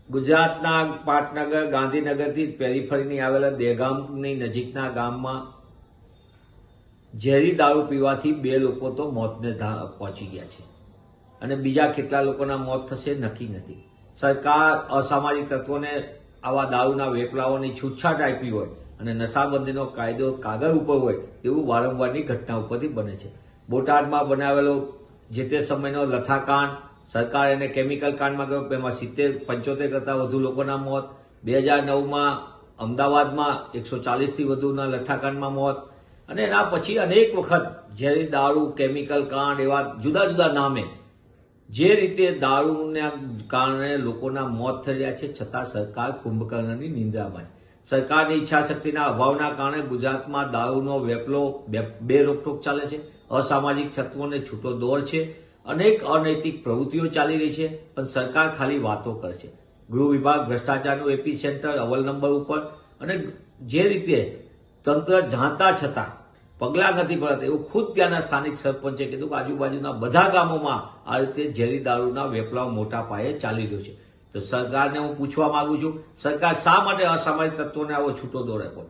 ગુજરાતના પાટનગર ગાંધીનગરથી પેરીફરીની આવેલા દહેગામની નજીકના ગામમાં ઝેરી દારૂ પીવાથી 2 લોકો તો મોતને પહોંચી ગયા છે અને બીજા કેટલા લોકોના મોત થશે નક્કી નથી. સરકાર અસામાજિક તત્વોને આવા દારૂના વેપલાઓની છૂટછાટ આપી હોય અને નશાબંધીનો કાયદો કાગળ ઉપર હોય તેવું વારંવારની ઘટના ઉપરથી બને છે. બોટાદમાં બનાવેલો જે તે સમયનો લઠ્ઠાકાંડ, સરકાર એને કેમિકલ કાંડમાં ગયો, એમાં 75 કરતા વધુ લોકોના મોત. 2009માં અમદાવાદમાં 140થી વધુના લઠ્ઠાકાંડમાં મોત અને એના પછી અનેક વખત ઝેરી દારૂ, કેમિકલ કાંડ એવા જુદા જુદા નામે જે રીતે દારૂના કારણે લોકોના મોત થઈ રહ્યા છે, છતાં સરકાર કુંભકર્ણની નિંદ્રામાં છે. સરકારની ઈચ્છાશક્તિના અભાવના કારણે ગુજરાતમાં દારૂનો વેપલો બે રોકટોક ચાલે છે. અસામાજિક તત્વોને છૂટો દોર છે. અનેક અનૈતિક પ્રવૃત્તિઓ ચાલી રહી છે, પણ સરકાર ખાલી વાતો કરે છે. ગૃહ વિભાગ ભ્રષ્ટાચારનું એપી સેન્ટર અવ્વલ નંબર ઉપર અને જે રીતે તંત્ર જાણતા છતાં પગલાં નથી ભરાતા એવું ખુદ ત્યાંના સ્થાનિક સરપંચે કીધું કે આજુબાજુના બધા ગામોમાં આ રીતે ઝેરી દારૂના વેપલાઓ મોટા પાયે ચાલી રહ્યો છે. તો સરકારને હું પૂછવા માંગુ છું, સરકાર શા માટે અસામાજિક તત્વોને આવો છૂટો દોર આપ્યો?